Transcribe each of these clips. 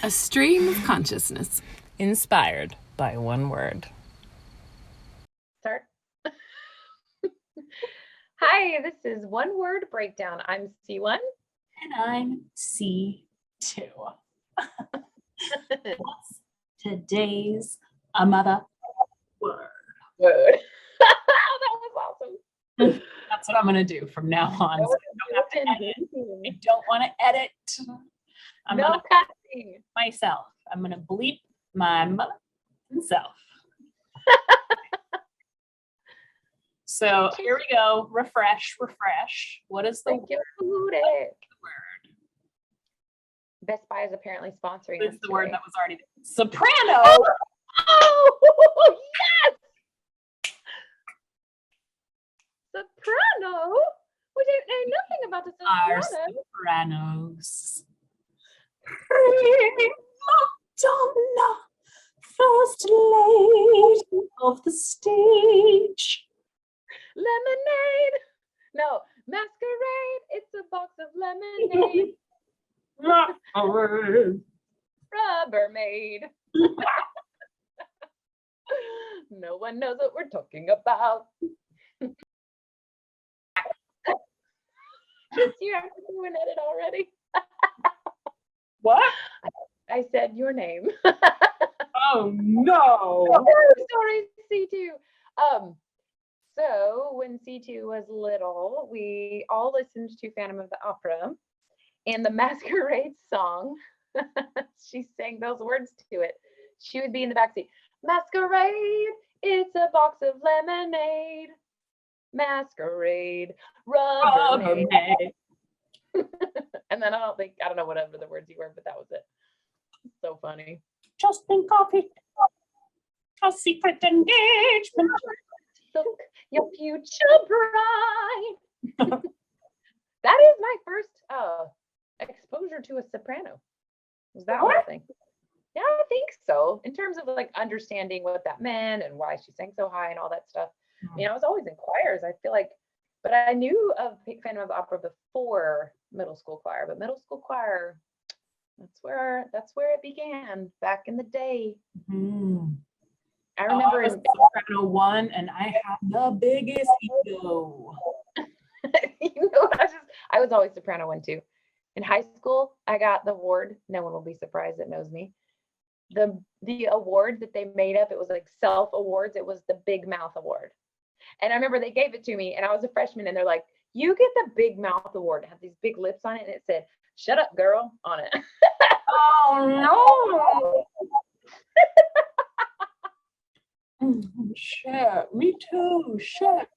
A stream of consciousness inspired by one word. Start. Hi, this is One Word Breakdown. I'm C1. And I'm C2. What's today's mother word? That was awesome. That's what I'm going to do from now on. So I don't have to edit. I don't want to edit. I'm no cutting. Myself. I'm going to bleep my mother and self. So here we go. Refresh. What is the word? Best Buy is apparently sponsoring This us is the word today. that was already Soprano. Oh, yes! Soprano? We don't know nothing about the Our Soprano. Sopranos. Madonna, first lady of the stage. Lemonade. No, masquerade. It's a box of lemonade. Rubbermaid. No one knows what we're talking about. You have to do an edit already. What? I said your name. Oh no. Sorry, C2. So when C2 was little, we all listened to Phantom of the Opera and the Masquerade song. She sang those words to it. She would be in the backseat. Masquerade, it's a box of lemonade. Masquerade, Rubbermaid. And then I don't know whatever the words you were, but that was it. So funny. Just think of it. A secret engagement. Look, your future bride. That is my first exposure to a soprano. Was that one thing? Yeah, I think so. In terms of like understanding what that meant and why she sang so high and all that stuff. I mean, I was always in choirs, I feel like, but I knew of Phantom of the Opera before middle school choir. But middle school choir, that's where it began back in the day. Mm-hmm. I remember I was Soprano 1 and I had the biggest ego. I was always Soprano 1 too. In high school, I got the award. No one will be surprised that knows me. The award that they made up, it was like self awards. It was the Big Mouth Award. And I remember they gave it to me and I was a freshman and they're like, you get the Big Mouth Award. It had these big lips on it and it said, shut up, girl, on it. Oh no. Shit, me too. Shit.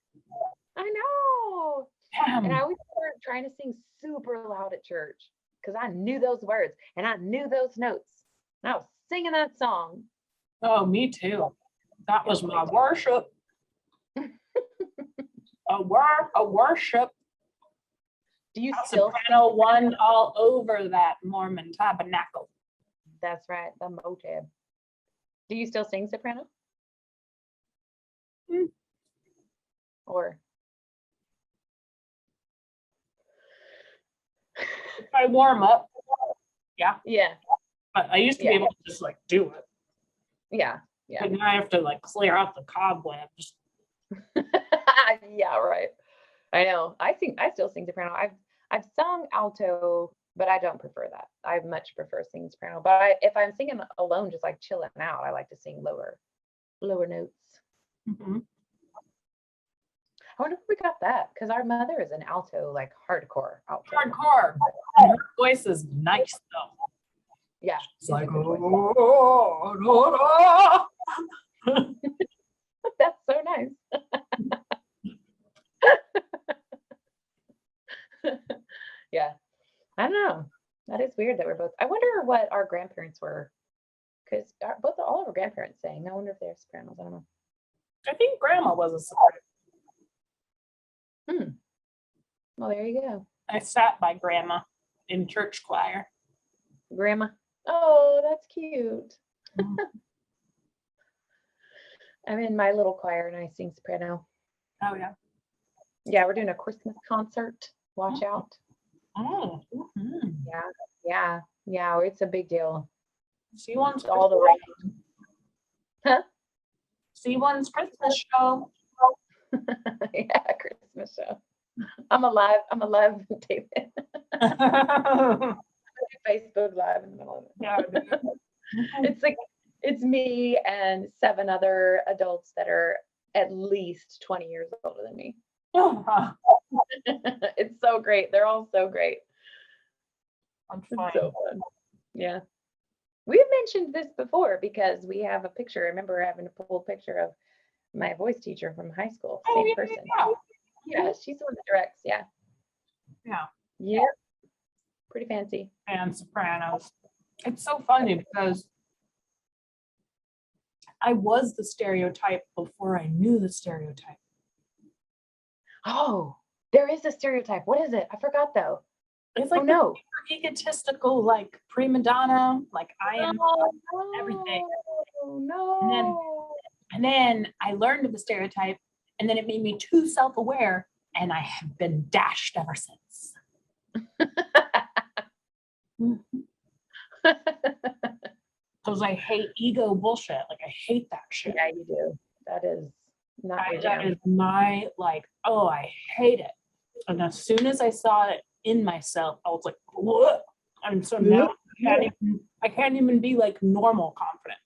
I know. Damn. And I always started trying to sing super loud at church because I knew those words and I knew those notes. And I was singing that song. Oh, me too. That was my worship. a worship. Do you still Soprano 1 all over that Mormon tabernacle? That's right, the motab. Do you still sing soprano? Or if I warm up, yeah. But I used to be able to just like do it. Yeah. But now I have to like clear out the cobwebs. Yeah, right. I know. I still sing soprano. I've sung alto, but I don't prefer that. I much prefer singing soprano. But if I'm singing alone, just like chilling out, I like to sing lower notes. Mm-hmm. I wonder if we got that because our mother is an alto, like hardcore alto. Hardcore. And her voice is nice though. Yeah. It's like, That's so nice. Yeah. I don't know. That is weird that we're both. I wonder what our grandparents were, because all of our grandparents sang. I wonder if they're sopranos. I don't know. I think grandma was a soprano. Well, there you go. I sat by grandma in church choir. Grandma. Oh, that's cute. I'm in my little choir and I sing soprano. Oh yeah. Yeah, we're doing a Christmas concert Watch out. Oh. Mhm. Yeah. It's a big deal. C1's All the rage. Huh? C1's Christmas show. Yeah, Christmas show. I'm alive, David. Facebook Live in the middle of it. Yeah, It's like it's me and 7 other adults that are at least 20 years older than me. It's so great. They're all so great. I'm It's fine. so fun. Yeah. We've mentioned this before because we have a picture. I remember having a full picture of my voice teacher from high school. Oh, Same yeah, person. yeah. Yeah, she's the one that directs. Yeah. Yeah. Yeah. Pretty fancy. And Sopranos. It's so funny because I was the stereotype before I knew the stereotype. Oh, there is a stereotype. What is it? I forgot though. It's like Oh no. the egotistical, like prima donna, like I am Oh, everything. No. And then I learned of the stereotype, and then it made me too self-aware, and I have been dashed ever since. Because I hate ego bullshit. Like I hate that shit. Yeah, you do. That is not your That jam. is my like, oh, I hate it. And as soon as I saw it in myself, I was like, what? And so now I can't even be like normal confident.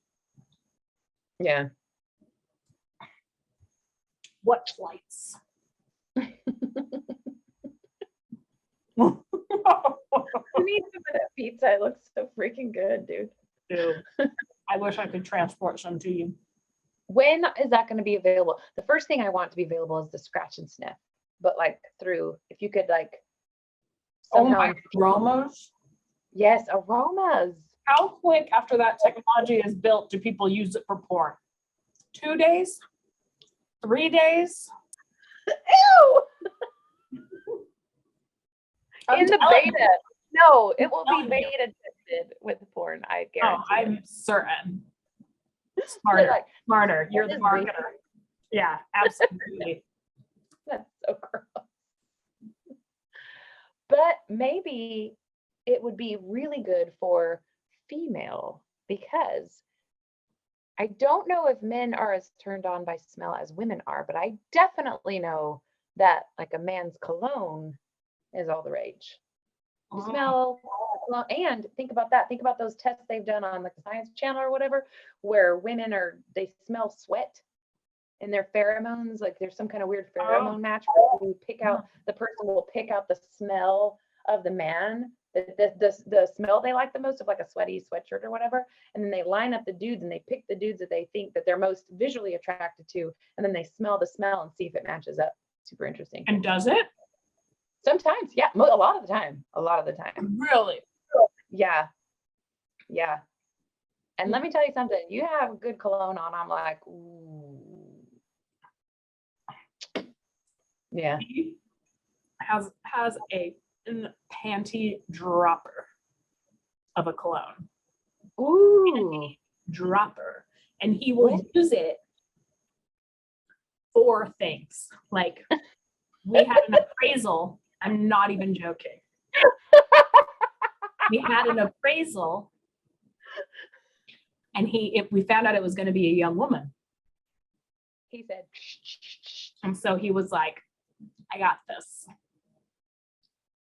Yeah. What lights? You need some of that pizza. It looks so freaking good, dude. Dude, I wish I could transport some to you. When is that going to be available? The first thing I want to be available is the scratch and sniff, but like through, if you could like Oh somehow. my aromas. Yes, aromas. How quick after that technology is built do people use it for porn? 2 days? 3 days? Ew! I'm In the telling beta. you. No, it will be telling you. beta tested with porn, I Oh, guarantee. I'm certain. Smarter. Like, Smarter. You're the is marketer. Yeah, absolutely. that's so gross. But maybe it would be really good for female because I don't know if men are as turned on by smell as women are, but I definitely know that like a man's cologne is all the rage. You smell cologne, and think about that. Think about those tests they've done on like the Science Channel or whatever, where women they smell sweat and their pheromones, like there's some kind of weird pheromone match where you pick out, the person will pick out the smell of the man, the smell they like the most of like a sweaty sweatshirt or whatever, and then they line up the dudes and they pick the dudes that they think that they're most visually attracted to, and then they smell the smell and see if it matches up. Super interesting. And does it? Sometimes, yeah, a lot of the time. Really? Yeah. And let me tell you something, you have good cologne on, I'm like, ooh. Yeah. He has a panty dropper of a cologne. Ooh. Dropper. And he will What? use it for things. Like we had an appraisal. I'm not even joking. We had an appraisal, and we found out it was going to be a young woman. He said, And so he was like, I got this.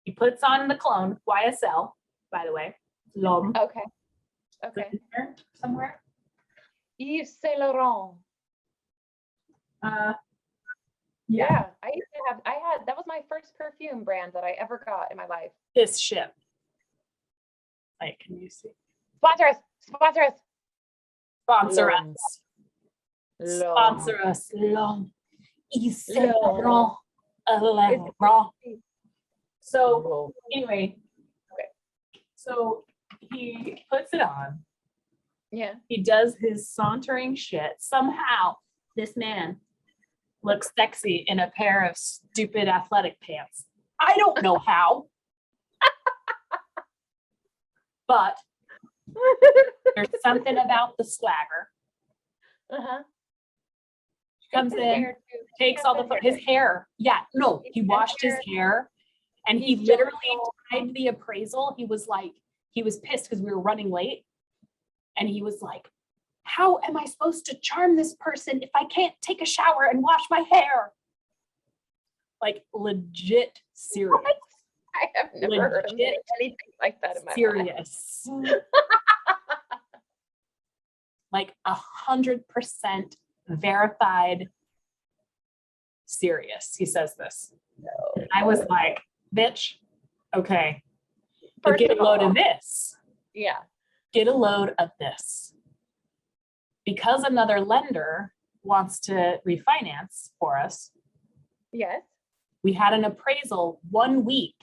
He puts on the cologne, YSL, by the way. L'homme. okay. Somewhere. Yves Saint Laurent. Yeah. I used to have, that was my first perfume brand that I ever got in my life. This ship. Like, can you see? Sponsor us. Sponsor L'homme. us. Sponsor us. L'homme. Yves Saint Laurent. So anyway, so he puts it on. Yeah. He does his sauntering shit. Somehow this man looks sexy in a pair of stupid athletic pants. I don't know how. But there's something about the swagger. Uh-huh. Comes in, takes all his hair. Yeah, no, he washed his hair. And he He's literally joking. timed the appraisal. He was pissed because we were running late. And he was like, how am I supposed to charm this person if I can't take a shower and wash my hair? Like legit serious. What? I have never heard him say anything like that in my life. Serious. Like 100% verified serious. He says this. No. And I was like, bitch, okay. First Get a of load all, of this. Yeah. Get a load of this. Because another lender wants to refinance for us, Yes. we had an appraisal 1 week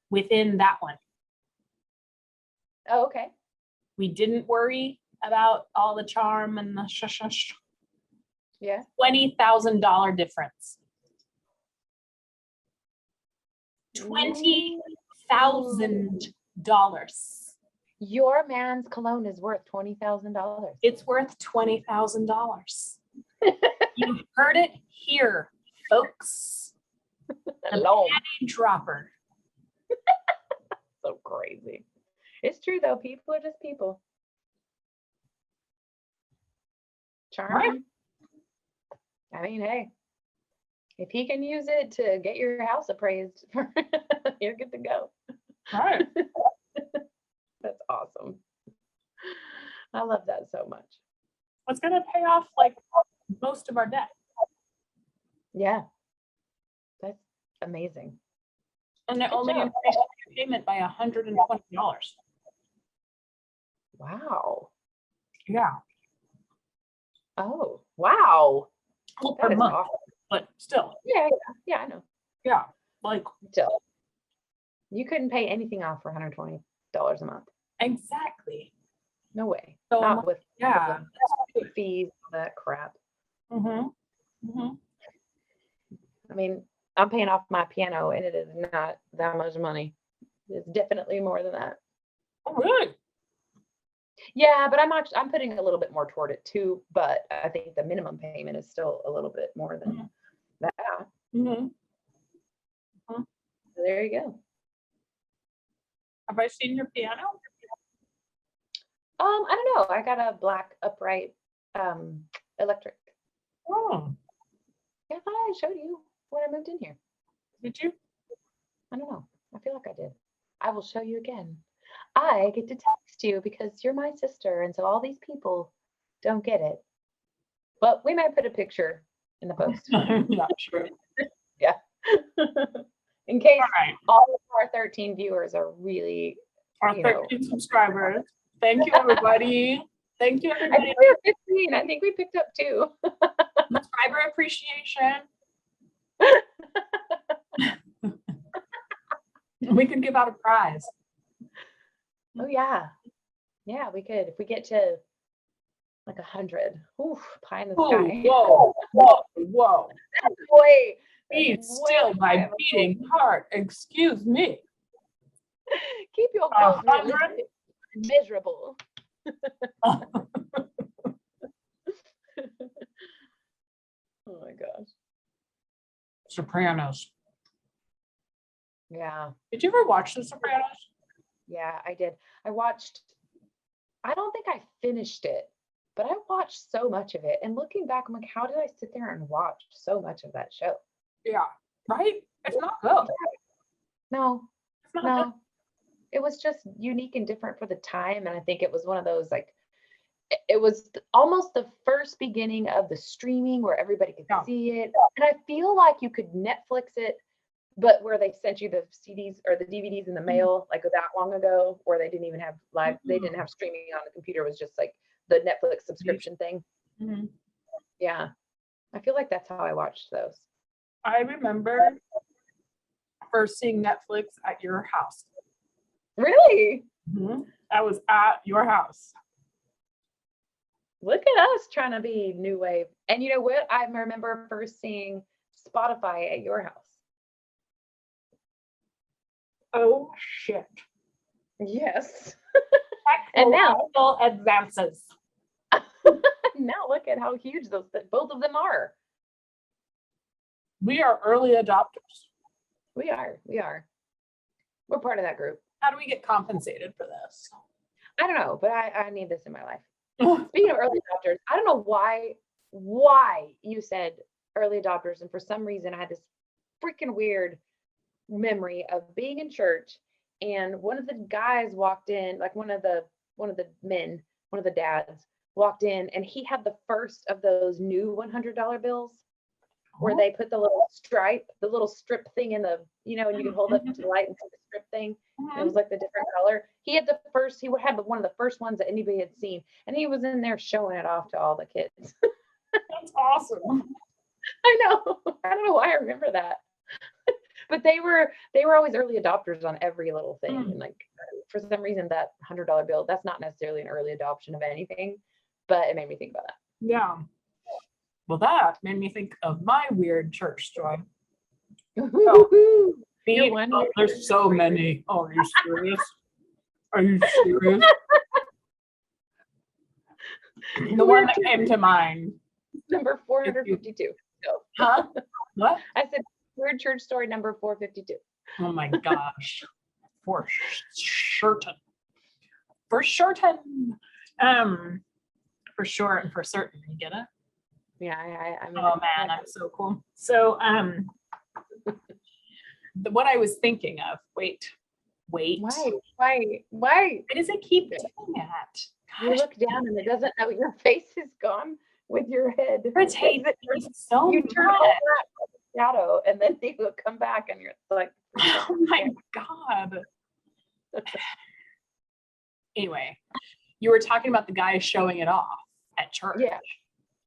within that one. Oh, okay. We didn't worry about all the charm and the shush. Yeah. $20,000 difference. $20,000. Your man's cologne is worth $20,000. It's worth $20,000. You heard it here, folks. Alone. Penny dropper. So crazy. It's true though. People are just people. Charm. Right. I mean, hey, if he can use it to get your house appraised, you're good to go. Right. That's awesome. I love that so much. It's gonna pay off like most of our debt. Yeah. That's amazing. And it Good only job. increased your payment by $120. Wow. Yeah. Oh, wow. Well, That per is month, awesome. but still. Yeah, I know. Yeah. Like Still. You couldn't pay anything off for $120 a month. exactly. No way. So Not with yeah. the fees, all that crap. Mm-hmm. Mm-hmm. I mean, I'm paying off my piano and it is not that much money. It's definitely more than that. Oh, really? Yeah, but I'm putting a little bit more toward it too, but I think the minimum payment is still a little bit more than that. Mm-hmm. So there you go. Have I seen your piano? I don't know. I got a black upright electric. Oh, Yeah, I thought I showed you when I moved in here. did you? I don't know. I feel like I did. I will show you again. I get to text you because you're my sister, and so all these people don't get it. But we might put a picture in the post. Yeah, sure. In case All right. all of our 13 viewers are really, Our you know. 13 subscribers. Thank you, everybody. Thank you, I everybody. think we were 15. I think we picked up 2. Subscriber appreciation. We could give out a prize. Oh yeah. Yeah, we could. If we get to like 100. Oof, pie in the Ooh, sky. whoa. Boy. Be still, my beating heart. Excuse me. Keep your goals 100? realistic and measurable. Oh my gosh. Sopranos. Yeah. Did you ever watch The Sopranos? Yeah, I did. I don't think I finished it, but I watched so much of it. And looking back, I'm like, how did I sit there and watch so much of that show? Yeah. Right? It's not good. No, It's not no. good. It was just unique and different for the time. And I think it was one of those like, it was almost the first beginning of the streaming where everybody could Yeah. see it. And I feel like you could Netflix it, but where they sent you the CDs or the DVDs in the mail, like that long ago, where they didn't even have live, they didn't have streaming on the computer. It was just like the Netflix subscription thing. Mm-hmm. Yeah. I feel like that's how I watched those. I remember first seeing Netflix at your house. Really? Mm-hmm. I was at your house. Look at us trying to be new wave. And you know what? I remember first seeing Spotify at your house. Oh shit. Yes. And now, Technological advances. now look at how huge both of them are. We are early adopters. We are. We're part of that group. How do we get compensated for this? I don't know, but I need this in my life. Speaking of early adopters, I don't know why you said early adopters, and for some reason I had this freaking weird memory of being in church, and one of the guys walked in, like one of the men, one of the dads walked in, and he had the first of those new $100 bills where they put the little strip thing in the, and you could hold up to the light and see the strip thing. It was like the different color. He had one of the first ones that anybody had seen, and he was in there showing it off to all the kids. That's awesome. I know. I don't know why I remember that. But they were always early adopters on every little thing. And like for some reason that $100 bill, that's not necessarily an early adoption of anything, but it made me think about that. Yeah. Well, that made me think of my weird church story. There's so many. Oh, are you serious? Are you serious? The one that came to mind. Number 452. Go. Huh? What? I said weird church story number 452. Oh my gosh. For certain. For certain. For sure and for certain. You get it? Yeah, I'm oh man, I'm so cool. So what I was thinking of, wait. Why? Why does it keep doing that? You look down and it doesn't know your face is gone with your head. So you turn over that shadow and then you will come back and you're like, oh my God. Anyway, you were talking about the guy showing it off at church.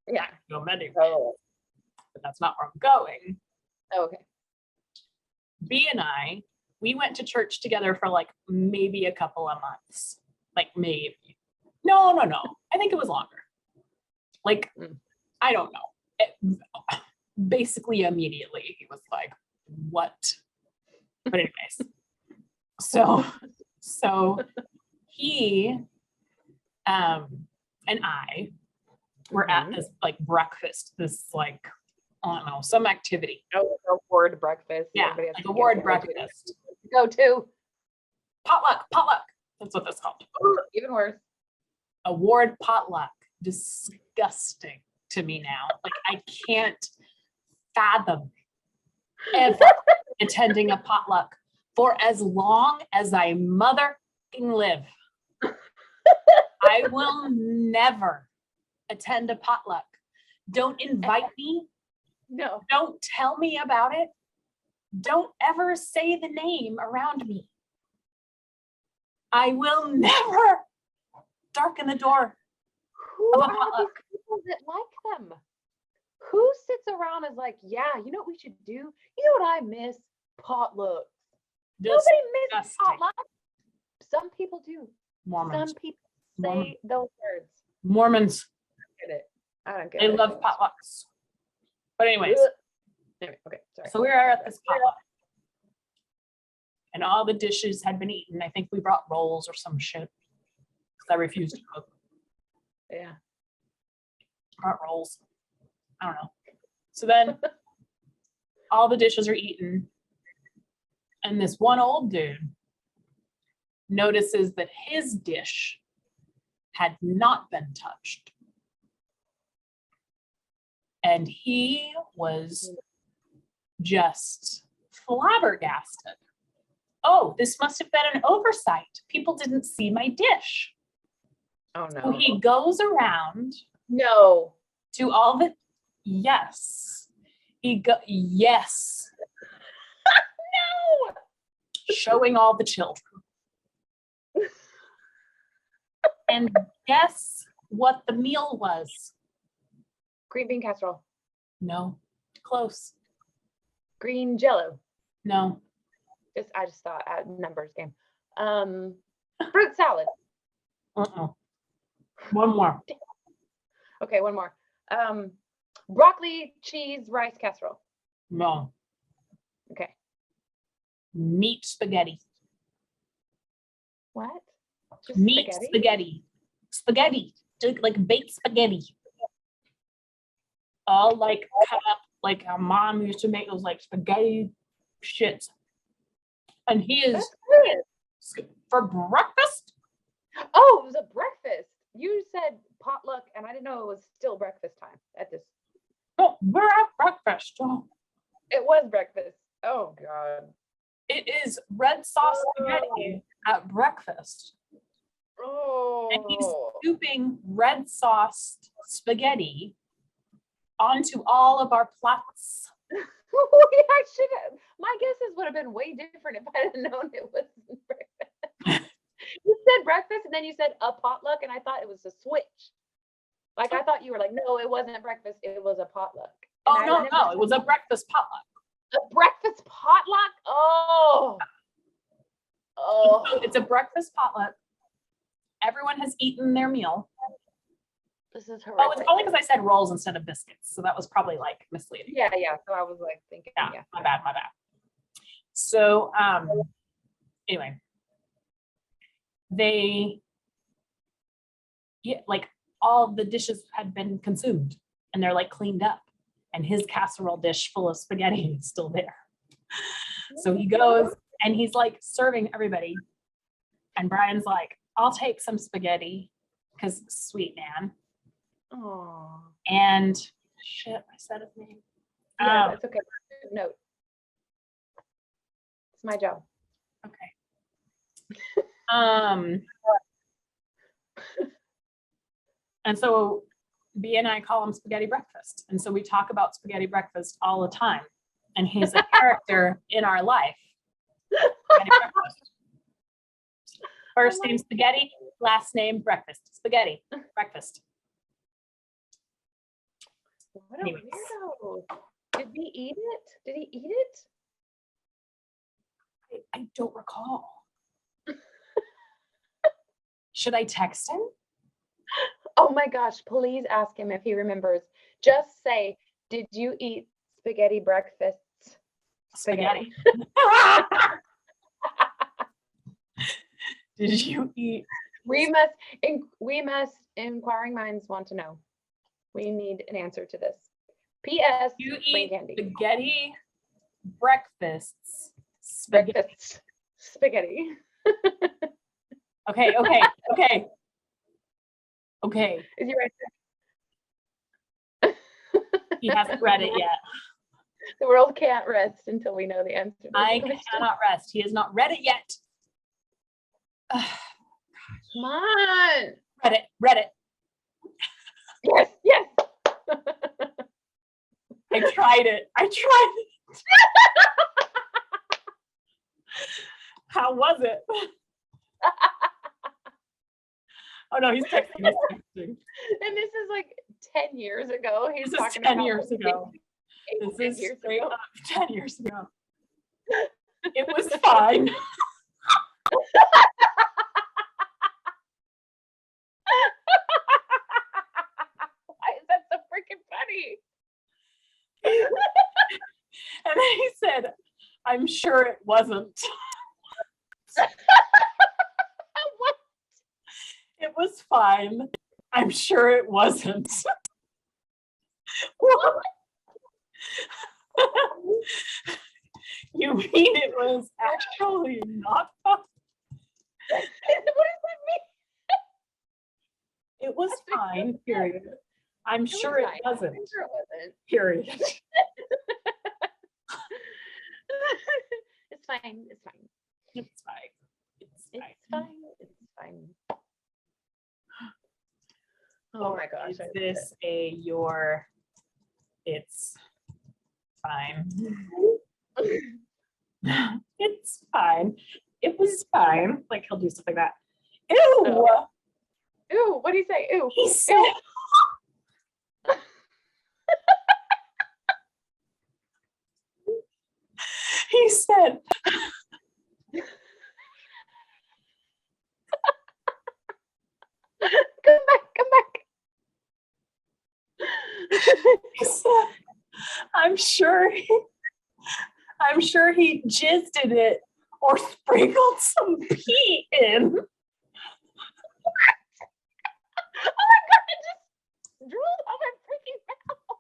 Yeah. No many. But that's not where I'm going. Oh, okay. B and I, we went to church together for like maybe a couple of months. Like maybe. No. I think it was longer. Like, I don't know. Basically immediately he was like, what? But anyways. So he and I were at this like breakfast, this like, I don't know, some activity. Award breakfast. Yeah, like award breakfast. Go to. Potluck. That's what that's called. Even worse. Award potluck. Disgusting to me now. Like I can't fathom ever attending a potluck for as long as I motherfucking live. I will never attend a potluck. Don't invite me. No. Don't tell me about it. Don't ever say the name around me. I will never darken the door. Who are these people that like them? Who sits around and is like, yeah, you know what we should do? You know what I miss? Potlucks. Nobody misses potlucks. Some people do. Mormons. Some people say those words. Mormons. I don't get it. it. They love potlucks. But anyways. Anyway, okay, sorry. So we were at this potluck. And all the dishes had been eaten. I think we brought rolls or some shit. Because I refused to cook. Yeah. Brought rolls. I don't know. So then all the dishes are eaten. And this one old dude notices that his dish had not been touched. And he was just flabbergasted. Oh, this must have been an oversight. People didn't see my dish. Oh no. So he goes around No. to all the yes. Yes. No. Showing all the children. And guess what the meal was? Green bean casserole. No. Close. Green jello. No. I just thought numbers game. Fruit salad. One more. Okay, one more. Broccoli, cheese, rice casserole. No. Okay. Meat spaghetti. What? Just Meat spaghetti. Spaghetti. Like baked spaghetti. All like cut up like our mom used to make those like spaghetti shits. And he is That's good. for breakfast. Oh, it was a breakfast. You said potluck, and I didn't know it was still breakfast time at this. Oh, we're at breakfast. Oh. It was breakfast. Oh God. It is red sauce spaghetti at breakfast. And he's Oh. scooping red sauced spaghetti onto all of our plates. I should have. My guesses would have been way different if I had known it was breakfast. You said breakfast, and then you said a potluck, and I thought it was a switch. Like I thought you were like, no, it wasn't breakfast. It was a potluck. Oh, And no, it was a breakfast potluck. a breakfast potluck. Oh. So it's a breakfast potluck. Everyone has eaten their meal. This is horrific. Oh, it's only because I said rolls instead of biscuits. So that was probably like misleading. Yeah. So I was like thinking, Yeah. My bad. So anyway, like all the dishes had been consumed and they're like cleaned up. And his casserole dish full of spaghetti is still there. So he goes and he's like serving everybody. And Brian's like, I'll take some spaghetti because sweet man. Oh. And shit, I said his name. Yeah, that's okay. Note. It's my job. Okay. And so B and I call him spaghetti breakfast. And so we talk about spaghetti breakfast all the time. And he's a character in our life. Spaghetti breakfast. First name spaghetti, last name breakfast. Spaghetti breakfast. What a weirdo. Did he eat it? I don't recall. Should I text him? Oh my gosh, please ask him if he remembers. Just say, did you eat spaghetti breakfasts? Spaghetti. Did you eat? We must, inquiring minds want to know. We need an answer to this. P.S. You Brain eat candy. spaghetti breakfasts. Spaghetti. Breakfast spaghetti. Okay. Is he right there? He hasn't read it yet. The world can't rest until we know the answer to this I question. cannot rest. He has not read it yet. Come on. Read it. Yes. I tried it. How was it? Oh no, he's texting. And this is like 10 years ago. He's This is talking 10 about years ago. This is straight up 10 years ago. It was fine. Why is that so freaking funny? And then he said, I'm sure it wasn't. What? It was fine. I'm sure it wasn't. What? You mean it was actually not fun? What does that mean? It was fine, period. I'm sure it wasn't. I'm sure it wasn't. Period. It's fine. It's fine. It's fine. Oh my gosh. Is this your it's fine? It's fine. It was fine. Like he'll do stuff like that. Ew. Ew, what did he say? Ew. He said he said Come back. he said I'm sure he jizzed in it or sprinkled some pee in. Oh my god, it just drooled on my freaking mouth.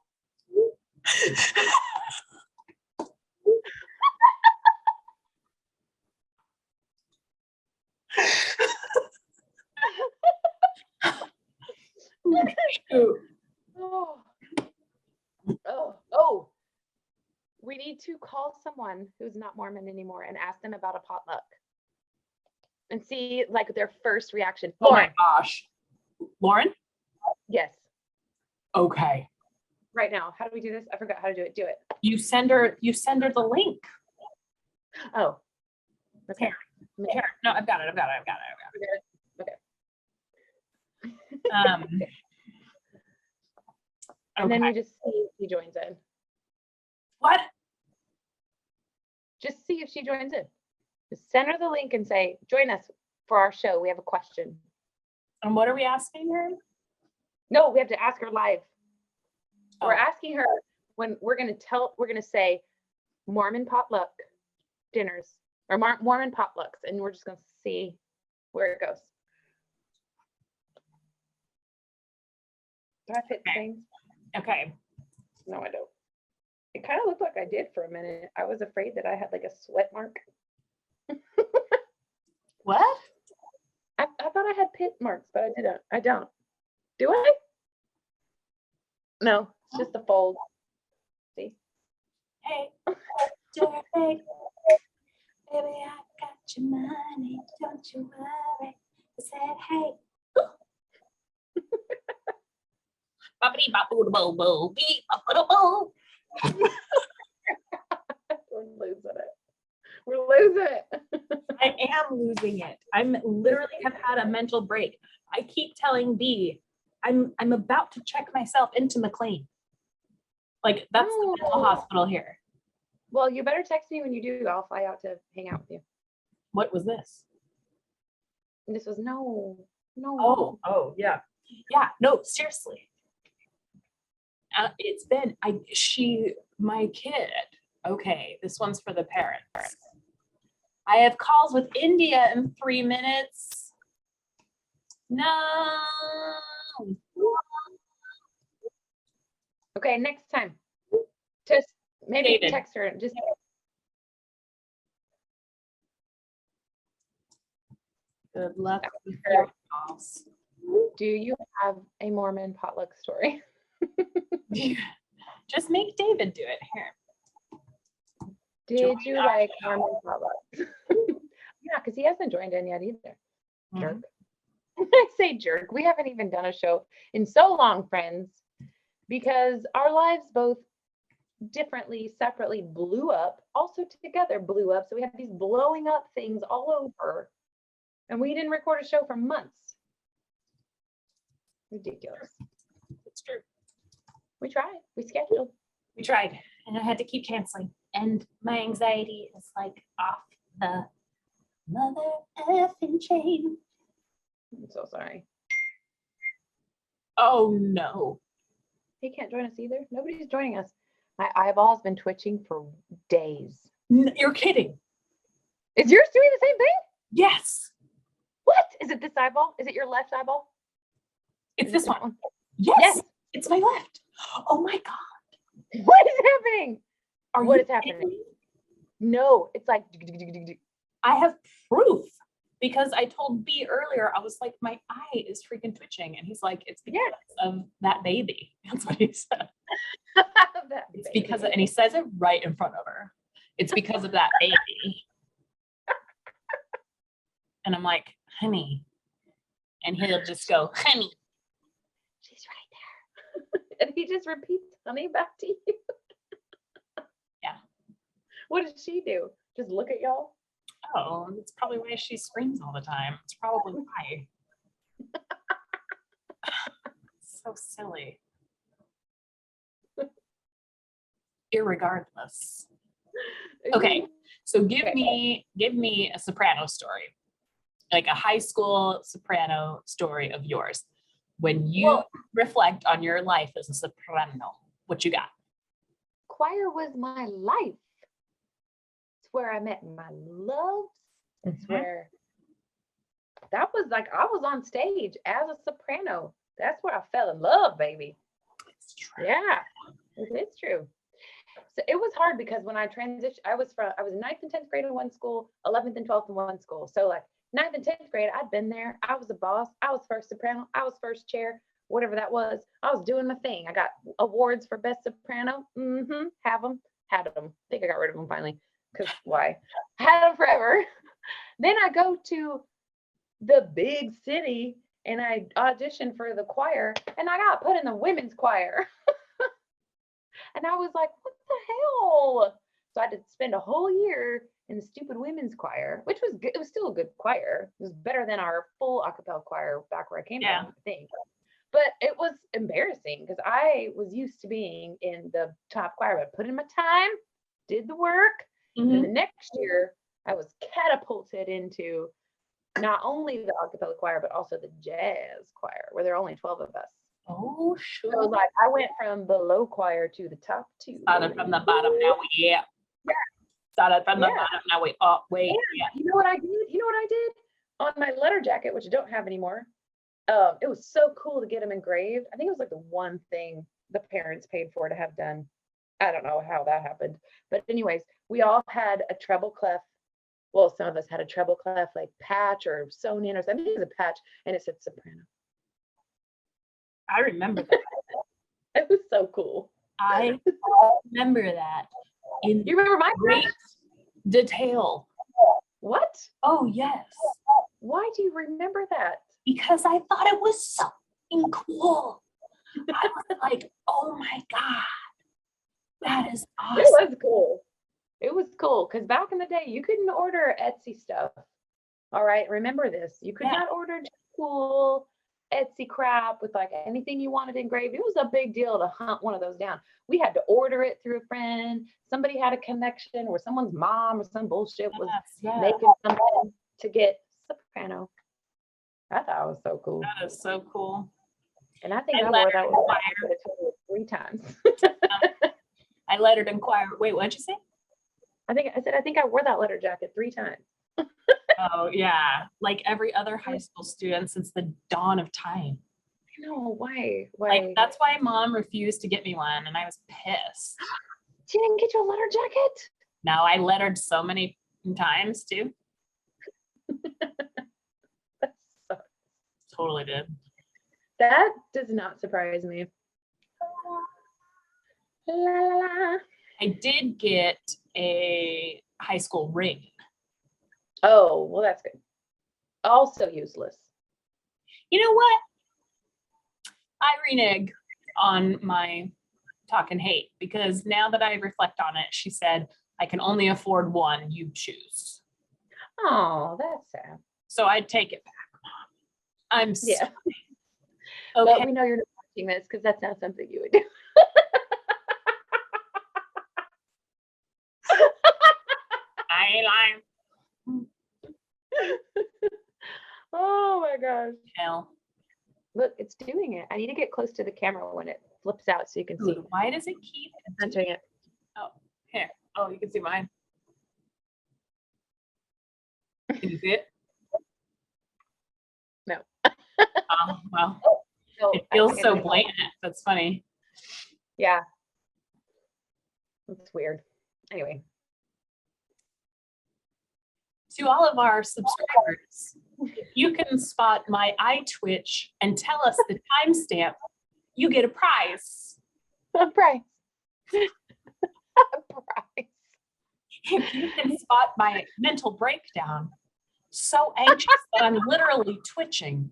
Oh. Oh. We need to call someone who's not Mormon anymore and ask them about a potluck. And see like their first reaction. Oh Lauren. my gosh. Lauren? Yes. Okay. Right now. How do we do this? I forgot how to do it. Do it. You send her the link. Oh. Okay. Here. No, I've got it. Okay. And then Okay. you just see if she joins in. What? Just see if she joins in. Just send her the link and say, join us for our show. We have a question. And what are we asking her? No, we have to ask her live. We're Oh. asking her when we're going to say Mormon potluck dinners or Mormon potlucks, and we're just going to see where it goes. Do I fit things? Okay. No, I don't. It kind of looked like I did for a minute. I was afraid that I had like a sweat mark. What? I thought I had pit marks, but I didn't. I don't. Do I? No, it's just a fold. See? Hey. Baby, I got your money. Don't you worry. I said, hey. Boppity bop bo bo beep bo. We're losing it. We're losing it. I am losing it. I'm literally have had a mental break. I keep telling B, I'm about to check myself into McLean. Like that's the mental hospital here. Well, you better text me when you do. I'll fly out to hang out with you. What was this? And this was no. Oh, yeah. Yeah, no, seriously. It's been, my kid, okay, this one's for the parents. I have calls with India in 3 minutes. No. Okay, next time. Just maybe David. text her. Just Good luck with your calls. do you have a Mormon potluck story? Just make David do it here. Did you like Mormon potlucks? Yeah, because he hasn't joined in yet either. Jerk. I say jerk. We haven't even done a show in so long, friends, because our lives both differently, separately blew up, also together blew up. So we have these blowing up things all over, and we didn't record a show for months. Ridiculous. It's true. We tried. We scheduled. We tried, and I had to keep canceling. And my anxiety is like off the mother effing chain. I'm so sorry. Oh no. He can't join us either. Nobody's joining us. My eyeball's been twitching for days. You're kidding. Is yours doing the same thing? Yes. What? Is it this eyeball? Is it your left eyeball? It's Is this it that one. Yes. Yes. It's my left. Oh my God. What is happening? What you is happening? kidding me? No, it's like I have proof because I told B earlier, I was like, my eye is freaking twitching. And he's like, it's because of that baby. That's what he said. It's because of, and he says it right in front of her. It's because of that baby. And I'm like, honey. And he'll just go, honey. She's right there. And he just repeats honey back to you. Yeah. What does she do? Just look at y'all? Oh, that's probably why she screams all the time. It's probably why. So silly. Irregardless. Okay, so give me a soprano story, like a high school soprano story of yours. When you reflect on your life as a soprano, what you got? Choir was my life. It's where I met my loves. It's where that was like I was on stage as a soprano. That's where I fell in love, baby. It's true. Yeah, it's true. So it was hard because when I transitioned, I was 9th and 10th grade in one school, 11th and 12th in one school. So like 9th and 10th grade, I'd been there. I was a boss. I was first soprano. I was first chair. whatever that was. I was doing my thing. I got awards for best soprano. Have them. Had them. I think I got rid of them finally. Because why? I had them forever. Then I go to the big city and I auditioned for the choir and I got put in the women's choir. And I was like, what the hell? So I had to spend a whole year in the stupid women's choir, which was good. It was still a good choir. It was better than our full a cappella choir back where I came from, I think. But it was embarrassing because I was used to being in the top choir, but I put in my time, did the work. And the next year, I was catapulted into not only the a cappella choir, but also the jazz choir, where there are only 12 of us. Oh, sure. So like I went from the low choir to the top two. Started from the bottom, now we Started from the bottom, now we up. Wait. You know what I did? On my letter jacket, which I don't have anymore. It was so cool to get them engraved. I think it was like the one thing the parents paid for to have done. I don't know how that happened. But anyways, we all had a treble clef. Well, some of us had a treble clef like patch or sewn in or something. I think it was a patch and it said soprano. I remember that. It was so cool. I remember that in You remember my great detail. What? Oh, yes. Why do you remember that? Because I thought it was something cool. I was like, oh my God, that is awesome. It was cool. It was cool because back in the day, you couldn't order Etsy stuff. All right, remember this. You could not order just cool Etsy crap with like anything you wanted engraved. It was a big deal to hunt one of those down. We had to order it through a friend. Somebody had a connection where someone's mom or some bullshit was making something to get soprano. I thought it was so cool. That is so cool. And I think I wore that one 3 times. I lettered in choir. Wait, what'd you say? I think I wore that letter jacket 3 times. Oh yeah, like every other high school student since the dawn of time. No, why? Like that's why Mom refused to get me one, and I was pissed. She didn't get you a letter jacket? No, I lettered so many times too. That sucks. Totally did. That does not surprise me. La, la, la. I did get a high school ring. Oh, well, that's good. Also useless. You know what? I renege on my talk and hate because now that I reflect on it, she said, I can only afford one, you choose. Oh, that's sad. So I'd take it back, Mom. I'm sorry. Okay. Okay. But we know you're not watching this because that's not something you would do. I ain't lying. Oh my gosh. Hell. Look, it's doing it. I need to get close to the camera when it flips out so you can see. Ooh, why does it keep Touching it. Oh, here. Oh, you can see mine. Can you see it? No. Oh, well. No, It feels so blatant. That's funny. Yeah. It's weird. Anyway. To all of our subscribers, if you can spot my eye twitch and tell us the timestamp, you get a prize. A prize. A prize. If you can spot my mental breakdown, so anxious that I'm literally twitching,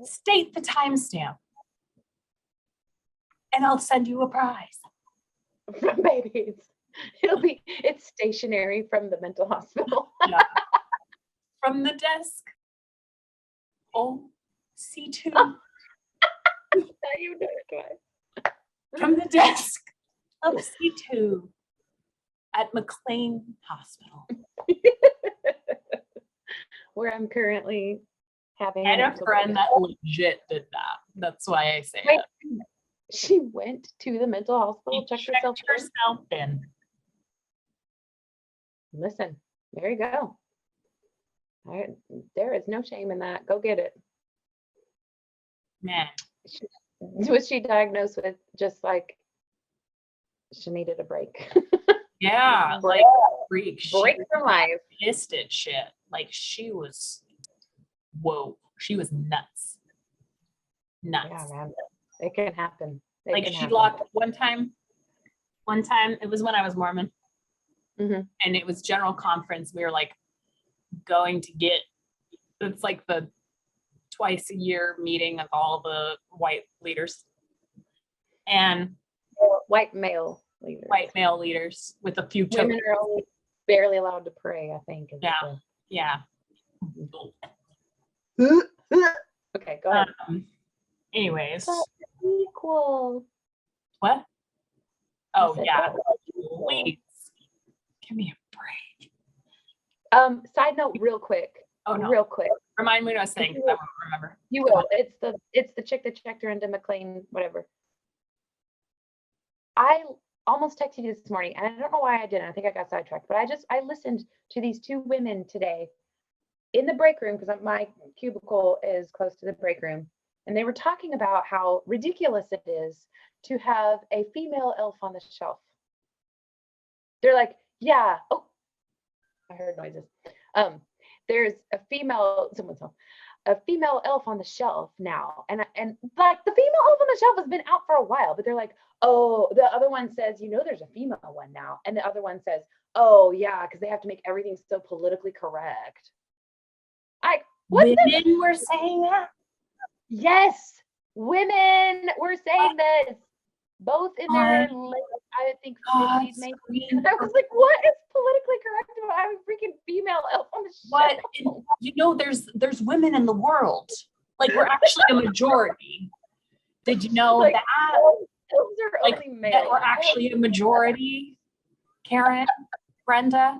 state the timestamp, and I'll send you a prize. From babies. It's stationary from the mental hospital. Yeah. From the desk. Oh, C2. Now you do it twice. From the desk of C2 at McLean Hospital. Where I'm currently having. I had a friend that legit did that. That's why I say Wait, it. she went to the mental hospital, She checked herself in. Listen, there you go. There is no shame in that. Go get it. Man. Was she diagnosed with just like she needed a break? Yeah, break, like freak. break from life. Pissed at shit. Like she was, whoa, she was nuts. Nuts. Yeah, man. It can happen. It Like can she happen. locked one time, it was when I was Mormon, Mhm. and it was general conference. We were like going to get, it's like the twice a year meeting of all the white leaders and White male leaders. white male leaders with a few Women are only barely allowed to pray, I think. is Yeah. the- Okay, go ahead. Anyways, But equal. what? Oh said, yeah, "But equal." please give me a break. Side note, real quick. Oh no, Real quick. remind me what I was saying. 'Cause I won't remember. You will. It's the chick that checked her into McLean, whatever. I almost texted you this morning, and I don't know why I didn't. I think I got sidetracked, but I listened to these two women today in the break room because my cubicle is close to the break room, and they were talking about how ridiculous it is to have a female elf on the shelf. They're like, yeah. Oh, I heard noises. There's a female, someone's home, a female elf on the shelf now. And like the female elf on the shelf has been out for a while, but they're like, oh, the other one says, there's a female one now. And the other one says, oh yeah, because they have to make everything so politically correct. Women were saying that? Yes, women were saying this. Both in their late, I think, 50s, maybe. And I was like, what is politically correct about having a freaking female elf on the shelf? What? There's women in the world. Like we're actually a majority. Did you know Like, that? Elves are Like only male. that we're actually a majority. Karen, Brenda,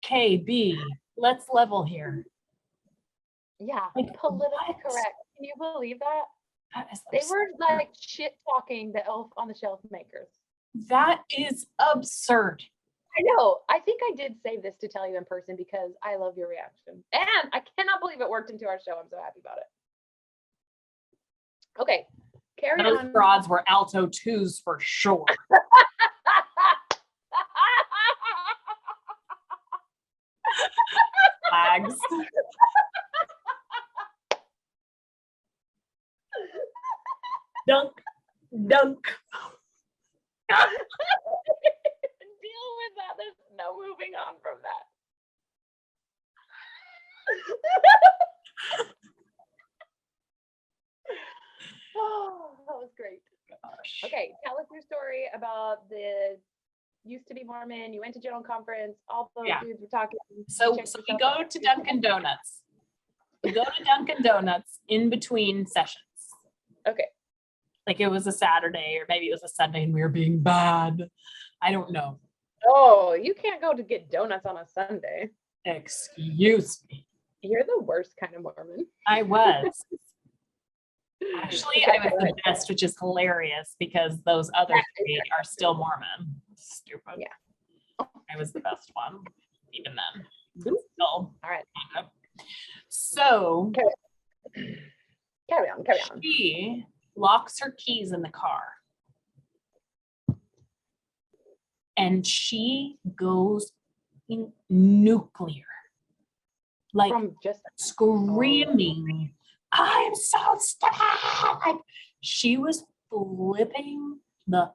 KB. Let's level here. Yeah, Like, politically what? correct. Can you believe that? That is They absurd. were like shit talking the elf on the shelf makers. That is absurd. I know. I think I did save this to tell you in person because I love your reaction. And I cannot believe it worked into our show. I'm so happy about it. Okay, carry Those on. broads were alto twos for sure. Flags. Dunk. Deal with that. There's no moving on from that. Oh, that was great. Gosh. Okay, tell us your story about the used to be Mormon. You went to general conference. All those dudes were talking. So we go to Dunkin' Donuts. We go to Dunkin' Donuts in between sessions. Okay. Like it was a Saturday or maybe it was a Sunday and we were being bad. I don't know. Oh, you can't go to get donuts on a Sunday. Excuse me. You're the worst kind of Mormon. I was. Actually, I was the best, which is hilarious because those other three are still Mormon. Stupid. Yeah. I was the best one, even then. Ooh. Still, All right. So Carry on. she locks her keys in the car. And she goes nuclear. Like From just screaming, I'm so stupid. Like she was flipping the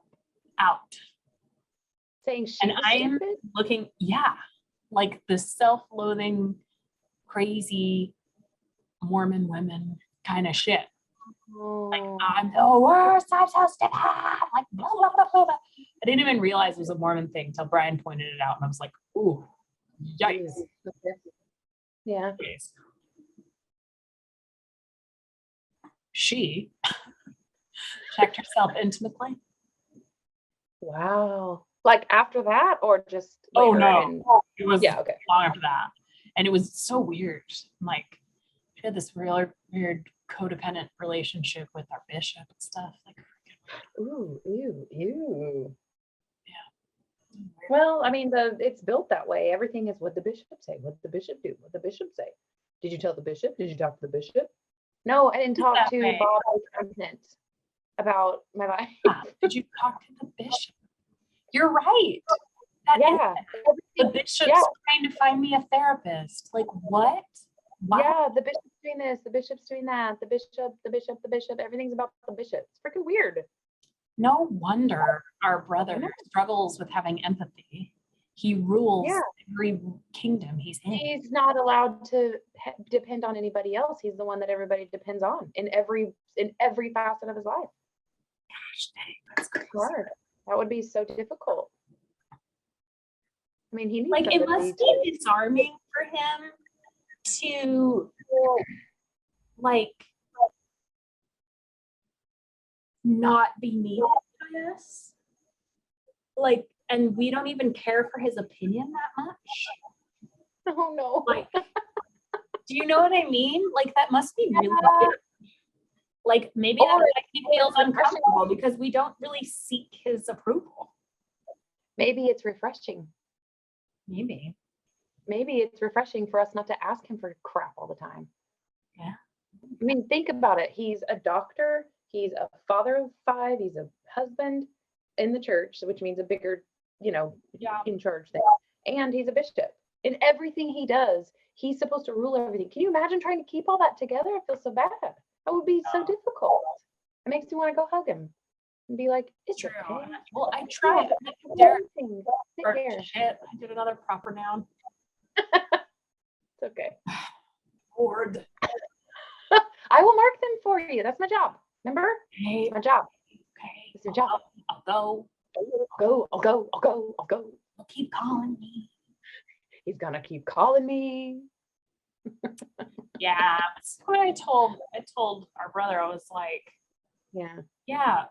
out. saying she And was I am stupid? looking, like the self-loathing, crazy Mormon women kind of shit. Like, Oh. I'm the worst, I'm so stupid. Like, blah, blah, blah, blah. I didn't even realize it was a Mormon thing until Brian pointed it out. And I was like, ooh, yikes. Okay. Yeah. Anyways. She checked herself into McLean. Wow. Like after that or just Oh, later no. in- It was Yeah, okay. long after that. And it was so weird. Like, she had this real weird codependent relationship with our bishop and stuff. Like, Ooh, ew. Yeah. Well, I mean, it's built that way. Everything is what the bishop say, what the bishop do, what the bishop say. Did you tell the bishop? Did you talk to the bishop? No, I didn't talk that to way. Bob President about my life. Did you talk to the bishop? You're right. That is Yeah. the bishop's Yeah. trying to find me a therapist. Like, what? Wow. Yeah, the bishop doing this, the bishop's doing that, the bishop, everything's about the bishop. It's freaking weird. No wonder our brother struggles with having empathy. He rules every kingdom he's in. He's not allowed to depend on anybody else. He's the one that everybody depends on in every facet of his life. Gosh dang, that's crazy. Hard. That would be so difficult. I mean, he needs Like, it must be disarming for him to, like, not be needed by us. Like, and we don't even care for his opinion that much. Oh no. Like, do you know what I mean? Like, that must be really weird. Like, maybe that's why he feels uncomfortable, because we don't really seek his approval. Maybe it's refreshing. Maybe it's refreshing for us not to ask him for crap all the time. Yeah. I mean, think about it. He's a doctor. He's a father of 5. He's a husband in the church, which means a bigger, in charge thing. And he's a bishop. In everything he does, he's supposed to rule everything. Can you imagine trying to keep all that together? I feel so bad. That would be so difficult. It makes me want to go hug him and be like, it's true. okay. Well, I tried. Shit, I did another proper noun. It's okay. Lord. I will mark them for you. That's my job. Remember? Okay. It's my job. Okay. It's your job. I'll go. I'll go. He'll keep calling me. He's gonna keep calling me. Yeah. That's what I told our brother. I was like, yeah.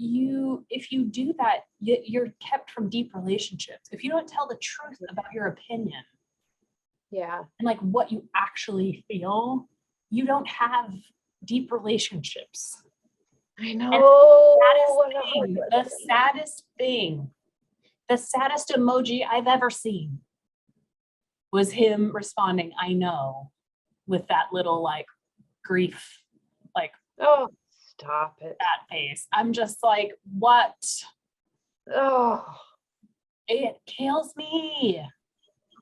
If you do that, you're kept from deep relationships. If you don't tell the truth about your opinion, and like what you actually feel, you don't have deep relationships. I know. The saddest emoji I've ever seen was him responding, "I know," with that little like grief, like, oh, stop it. That face. I'm just like, what? Oh, it kills me.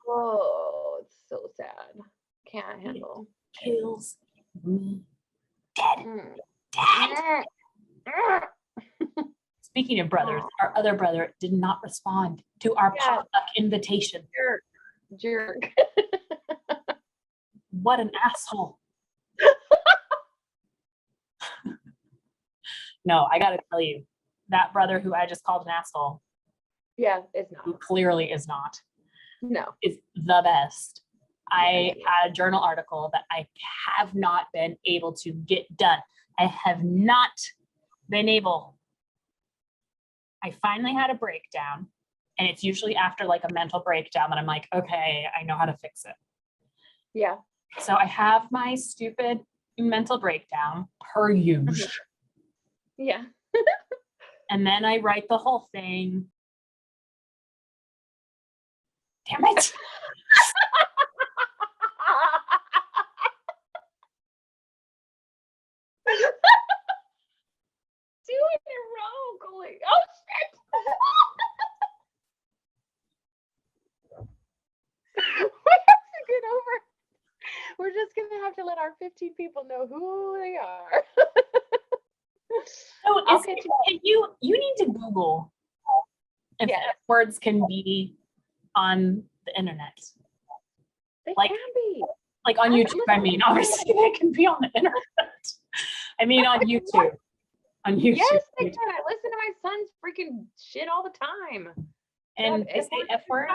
Oh, it's so sad. Can't handle. It kills me. Dead. Speaking of brothers, our other brother did not respond to our potluck invitation. Jerk. What an asshole. No, I gotta tell you, that brother who I just called an asshole, is who not. clearly is not, is the best. I had a journal article that I have not been able to get done. I have not been able. I finally had a breakdown, and it's usually after like a mental breakdown that I'm like, okay, I know how to fix it. Yeah. So I have my stupid mental breakdown per usual. Yeah. And then I write the whole thing. Damn it. Doing it wrong, Coley. Oh shit. We have to get over. We're just gonna have to let our 15 people know who they are. So you need to Google if F words can be on the internet. They like, can be. Like on YouTube, I mean, obviously they can be on the internet. I mean on YouTube. On YouTube. Yes, they can. I listen to my son's freaking shit all the time. And they say F words?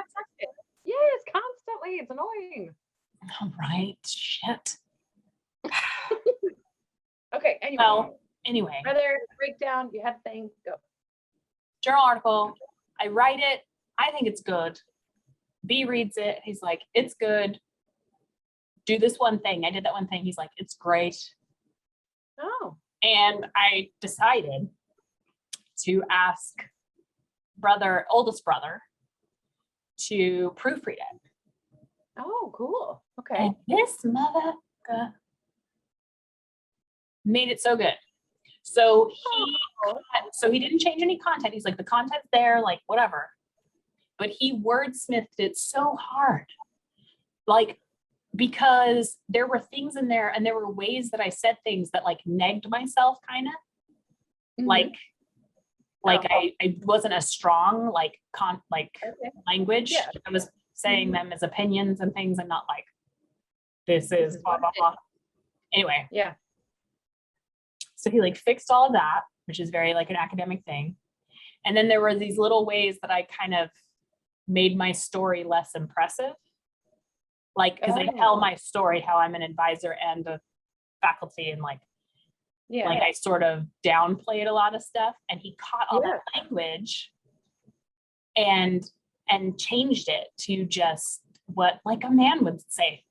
Yes, constantly. It's annoying. All right. Shit. Okay, anyway. Well, anyway. Brother, breakdown, you have things, go. Journal article. I write it. I think it's good. B reads it. He's like, it's good. Do this one thing. I did that one thing. He's like, it's great. Oh. And I decided to ask oldest brother, to proofread it. Oh, cool. Okay. And this mother made it so good. So he didn't change any content. He's like, the content's there, like whatever. But he wordsmithed it so hard. Like because there were things in there, and there were ways that I said things that like negged myself, kind of Mhm. like I wasn't as strong, like Okay. language. Yeah. I was saying them as opinions and things, and not like this is is blah what blah it blah. Anyway, Yeah. so he like fixed all of that, which is very like an academic thing. And then there were these little ways that I kind of made my story less impressive. Like, because I tell my story how I'm an advisor and a faculty, and like Yeah. I sort of downplayed a lot of stuff, and he caught all Yeah. that language and changed it to just what like a man would say.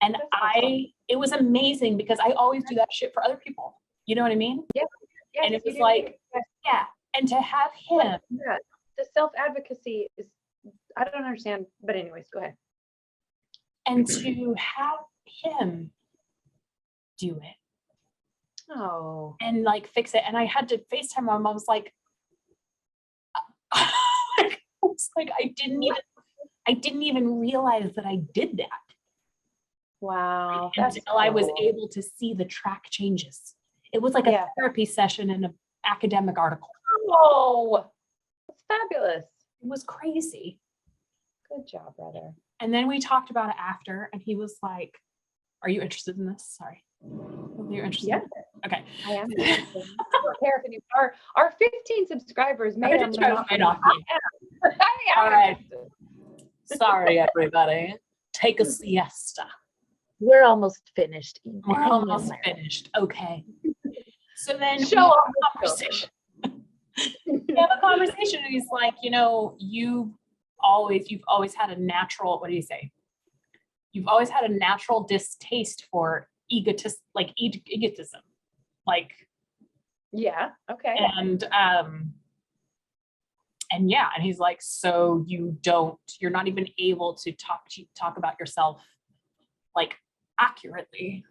And That's awesome. it was amazing because I always do that shit for other people. You know what I mean? Yes, And it you was do. like, Yes. yeah. And to have him, Yeah. The self-advocacy is, I don't understand, but anyways, go ahead. and to have him do it Oh, and like fix it. And I had to FaceTime him. I was like, I didn't even realize that I did that wow. That's until I was cool. able to see the track changes. It was like a Yeah. therapy session in an academic article. Oh, that's fabulous. It was crazy. Good job, brother. And then we talked about it after, and he was like, "Are you interested in this?" Sorry. You're interested? Yeah. In it? Okay. I am. I don't care if any our 15 subscribers may I or just may tried not. to fight off you. I am All right. interested. Sorry, everybody. Take a siesta. We're almost finished. We're almost finished. Okay. So then Show we have off a the conversation. We have a conversation, and he's like, you know, you've always had a natural, what do you say? You've always had a natural distaste for egotism. Like, Yeah. Okay. and yeah, and he's like, so you're not even able to talk about yourself like accurately,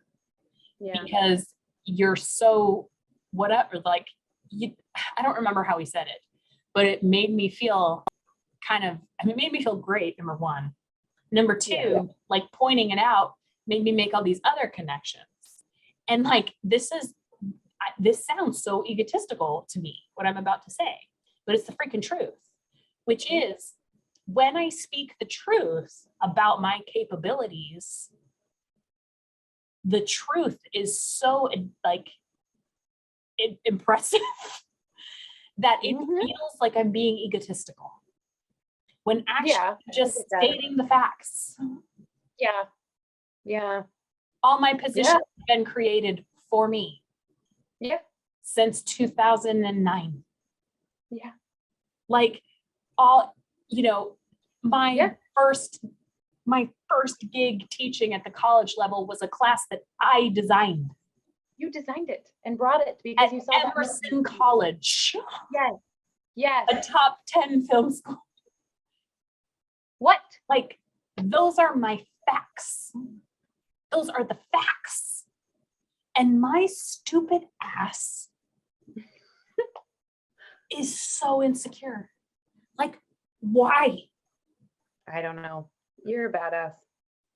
Yeah. because you're so whatever, like I don't remember how he said it, but it made me feel it made me feel great, number one. Number two, Yeah. like pointing it out made me make all these other connections. And like, this sounds so egotistical to me, what I'm about to say, but it's the freaking truth, which is when I speak the truth about my capabilities, the truth is so like impressive that it Mhm. feels like I'm being egotistical when actually Yeah, just I get that. stating the facts. Yeah. Yeah. All my positions have been created for me Yeah. since 2009. Yeah. Like all, you know, my Yeah. first gig teaching at the college level was a class that I designed You designed it and brought it because at you saw that. Emerson College, Yes. Yes. a top 10 film school. What? Like, those are my facts. Those are the facts. And my stupid ass is so insecure. Like, why? I don't know. You're a badass.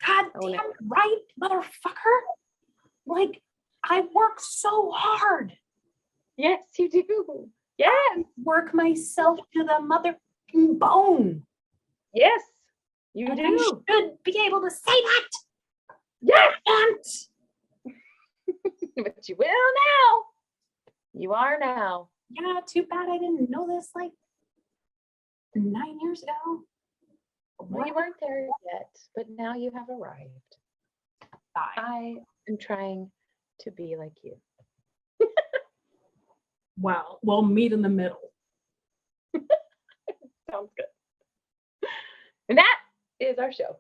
God Oh, damn no. right, motherfucker. Like, I work so hard. Yes, you do. Yes. Work myself to the mother bone. Yes, you And I do. should be able to say that. Yes. And But you will now. You are now. yeah, too bad I didn't know this like 9 years ago. Well, you weren't there yet, but now you have arrived. Bye. I am trying to be like you. Wow, we'll meet in the middle. Sounds good. And that is our show.